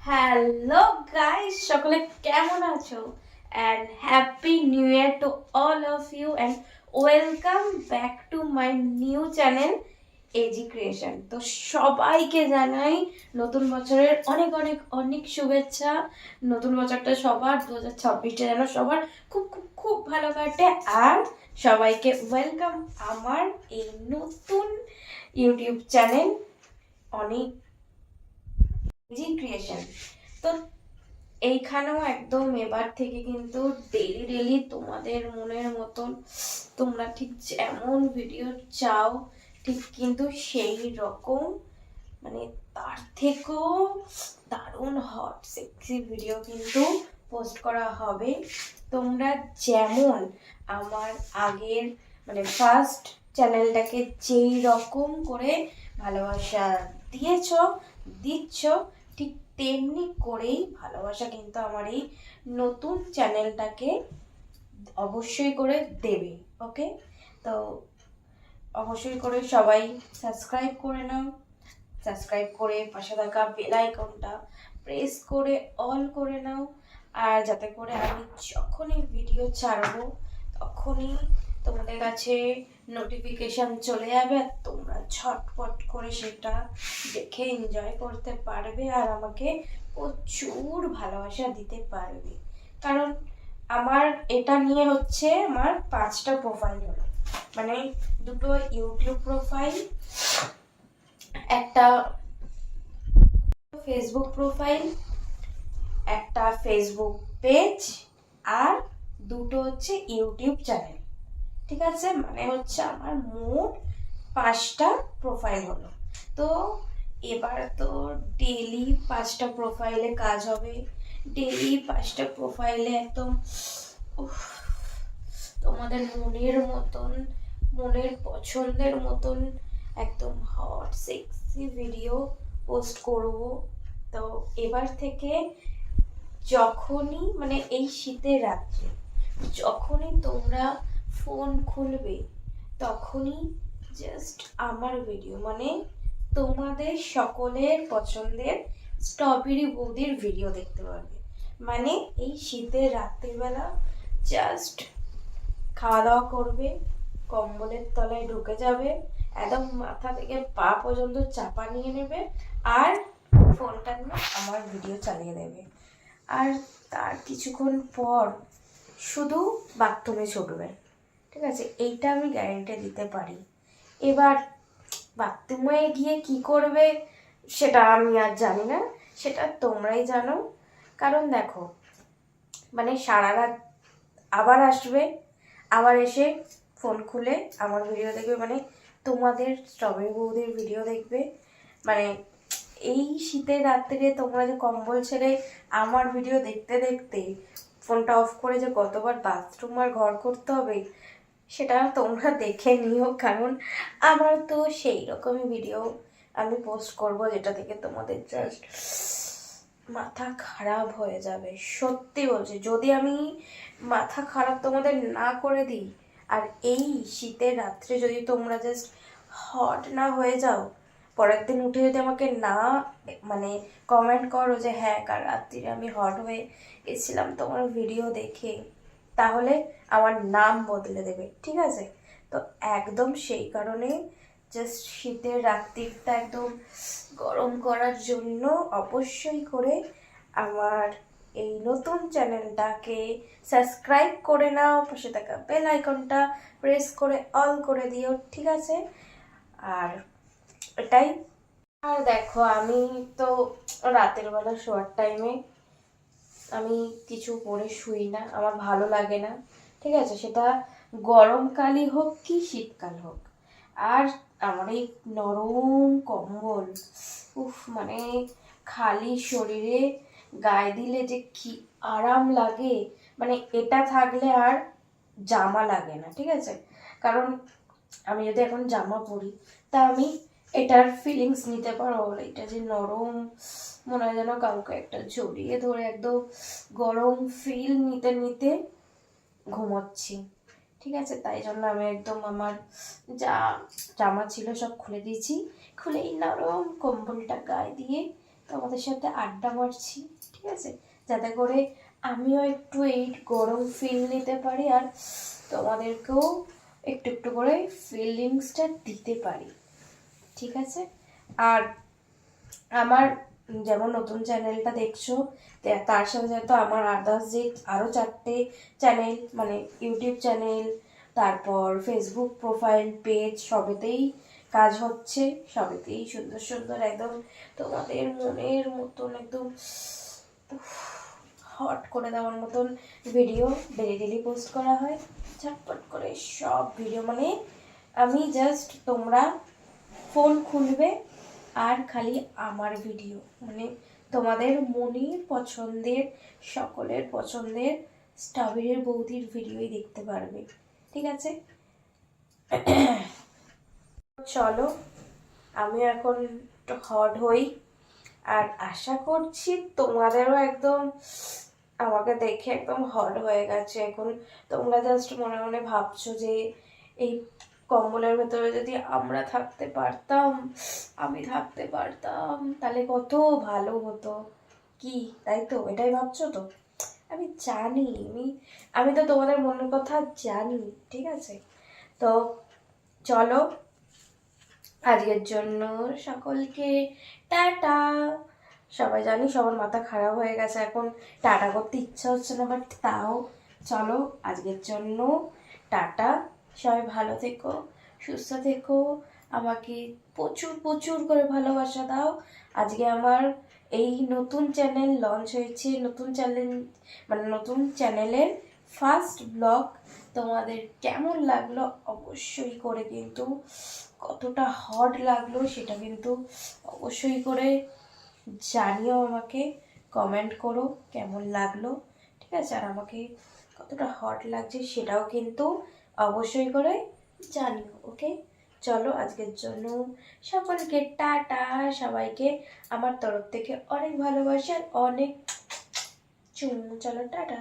Hello guys, সকলে কেমন আছো? And happy new year to all of you and welcome back to my new channel AG creation. তো সবাইকে জানাই নতুন বছরের অনেক অনেক অনেক শুভেচ্ছা। নতুন বছরটা সবার 2026টা যেন সবার খুব খুব খুব ভালো কাটে। আর সবাইকে ওয়েলকাম আমার এই নতুন ইউটিউব চ্যানেল অনেক এজি ক্রিয়েশন। তো এইখানেও একদম এবার থেকে কিন্তু ডেলি ডেলি তোমাদের মনের মতন তোমরা ঠিক যেমন ভিডিও চাও ঠিক কিন্তু সেই রকম, মানে তার থেকেও দারুণ হট সেক্সি ভিডিও কিন্তু পোস্ট করা হবে। তোমরা যেমন আমার আগের মানে ফার্স্ট চ্যানেলটাকে যেই রকম করে ভালোবাসা দিচ্ছ ঠিক তেমনি করেই ভালোবাসা কিন্তু আমার এই নতুন চ্যানেলটাকে অবশ্যই করে দেবে। ওকে, তো অবশ্যই করে সবাই সাবস্ক্রাইব করে নাও। সাবস্ক্রাইব করে পাশে থাকা বেল আইকনটা প্রেস করে অল করে নাও, আর যাতে করে আমি যখনই ভিডিও ছাড়বো তখনই তোমাদের কাছে নোটিফিকেশন চলে যাবে আর তোমরা ঝটপট করে সেটা দেখে এনজয় করতে পারবে আর আমাকে প্রচুর ভালোবাসা দিতে পারবে। কারণ আমার এটা নিয়ে হচ্ছে আমার 5টা প্রোফাইল হলো, মানে দুটো ইউটিউব প্রোফাইল, একটা ফেসবুক প্রোফাইল, একটা ফেসবুক পেজ, আর দুটো হচ্ছে ইউটিউব চ্যানেল। ঠিক আছে, মানে হচ্ছে আমার মোট 5টা প্রোফাইল হলো। তো এবার তো ডেলি 5টা প্রোফাইলে কাজ হবে, ডেলি 5টা প্রোফাইলে একদম তোমাদের মনের মতন, মনের পছন্দের মতন একদম হট সেক্সি ভিডিও পোস্ট করব। তো এবার থেকে যখনই মানে এই শীতের রাত্রে যখনই তোমরা ফোন খুলবে তখনই জাস্ট আমার ভিডিও, মানে তোমাদের সকলের পছন্দের স্ট্রবেরি বৌদির ভিডিও দেখতে পারবে। মানে এই শীতের রাত্রিবেলা জাস্ট খাওয়া দাওয়া করবে, কম্বলের তলায় ঢুকে যাবে, একদম মাথা থেকে পা পর্যন্ত চাপা নিয়ে নেবে আর ফোনটা নিয়ে আমার ভিডিও চালিয়ে দেবে। আর তার কিছুক্ষণ পর শুধু বাথরুমে ছুটবে। ঠিক আছে, এইটা আমি গ্যারেন্টি দিতে পারি। এবার বাথরুমে গিয়ে কি করবে সেটা আমি আর জানি না, সেটা তোমরাই জানো। কারণ দেখো, মানে সারা রাত আবার আসবে, আবার এসে ফোন খুলে আমার ভিডিও দেখবে, মানে তোমাদের স্ট্রবেরি বৌদির ভিডিও দেখবে। মানে এই শীতের রাত্রে তোমরা যে কম্বল ছেড়ে আমার ভিডিও দেখতে দেখতে ফোনটা অফ করে যে কতবার বাথরুম আর ঘর করতে হবে সেটা তোমরা দেখে নিও। কারণ আমার তো সেই রকমই ভিডিও আমি পোস্ট করব যেটা থেকে তোমাদের জাস্ট মাথা খারাপ হয়ে যাবে। সত্যি বলছি, যদি আমি মাথা খারাপ তোমাদের না করে দিই আর এই শীতের রাত্রে যদি তোমরা জাস্ট হট না হয়ে যাও, পরের দিন উঠে যদি আমাকে না মানে কমেন্ট করো যে হ্যাঁ কাল রাত্রিরে আমি হট হয়ে গেছিলাম তোমার ভিডিও দেখে, তাহলে আমার নাম বদলে দেবে। ঠিক আছে, তো একদম সেই কারণে জাস্ট শীতের রাত্রিটা একদম গরম করার জন্য অবশ্যই করে আমার এই নতুন চ্যানেলটাকে সাবস্ক্রাইব করে নাও, পাশে থাকা বেল আইকনটা প্রেস করে অল করে দিও। ঠিক আছে, আর এটাই। আর দেখো, আমি তো রাতের বেলা শোয়ার টাইমে আমি কিছু পরে শুই না, আমার ভালো লাগে না। ঠিক আছে, সেটা গরমকালই হোক কি শীতকাল হোক। আর আমার এই নরম কম্বল, মানে খালি শরীরে গায়ে দিলে যে কি আরাম লাগে, মানে এটা থাকলে আর জামা লাগে না। ঠিক আছে, কারণ আমি যদি এখন জামা পরি তা আমি এটার ফিলিংস নিতে পারো, এটা যে নরম, মনে হয় যেন কাউকে একটা জড়িয়ে ধরে একদম গরম ফিল নিতে নিতে ঘুমোচ্ছি। ঠিক আছে, তাই জন্য আমি একদম আমার জামা ছিল সব খুলে দিয়েছি, খুলে এই নরম কম্বলটা গায়ে দিয়ে তোমাদের সাথে আড্ডা মারছি, ঠিক আছে, যাতে করে আমিও একটু এই গরম ফিল নিতে পারি আর তোমাদেরকেও একটু একটু করে ফিলিংসটা দিতে পারি, ঠিক আছে। আর আমার যেমন নতুন চ্যানেলটা দেখছো, তার সাথে সাথে আমার আদার্স যে আরও 4টে চ্যানেল, মানে ইউটিউব চ্যানেল, তারপর ফেসবুক প্রোফাইল পেজ, সবেতেই কাজ হচ্ছে, সবেতেই সুন্দর সুন্দর একদম তোমাদের মনের মতন একদম হট করে দেওয়ার মতন ভিডিও ডেলি ডেলি পোস্ট করা হয়, ঝটপট করে সব ভিডিও। মানে আমি জাস্ট তোমরা ফোন খুলবে আর খালি আমার ভিডিও, মানে তোমাদের মনের পছন্দের, সকলের পছন্দের স্ট্রবেরির বৌদির ভিডিওই দেখতে পারবে, ঠিক আছে। চলো আমি এখন একটু হট হই, আর আশা করছি তোমাদেরও একদম আমাকে দেখে একদম হট হয়ে গেছে এখন। তোমরা জাস্ট মনে মনে ভাবছো যে এই কম্বলের ভেতরে যদি আমরা থাকতে পারতাম, আমি থাকতে পারতাম, তাহলে কত ভালো হতো, কি তাই তো? এটাই ভাবছো তো? আমি জানি, আমি তো তোমাদের মনের কথা জানি, ঠিক আছে। তো চলো আজকের জন্য সকলকে টাটা। সবাই জানি সবার মাথা খারাপ হয়ে গেছে এখন, টাটা করতে ইচ্ছা হচ্ছে না, বাট তাও চলো আজকের জন্য টাটা। সবাই ভালো থেকো, সুস্থ থেকো, আমাকে প্রচুর প্রচুর করে ভালোবাসা দাও। আজকে আমার এই নতুন চ্যানেল লঞ্চ হয়েছে, নতুন চ্যানেল মানে নতুন চ্যানেলের ফার্স্ট ব্লগ। তোমাদের কেমন লাগলো অবশ্যই করে কিন্তু, কতটা হট লাগলো সেটা কিন্তু অবশ্যই করে জানিও, আমাকে কমেন্ট করো কেমন লাগলো, ঠিক আছে। আর আমাকে কতটা হট লাগছে সেটাও কিন্তু অবশ্যই করে জানিও, ওকে। চলো আজকের জন্য সকলকে টাটা, সবাইকে আমার তরফ থেকে অনেক ভালোবাসা, অনেক চুমু। চলো টাটা।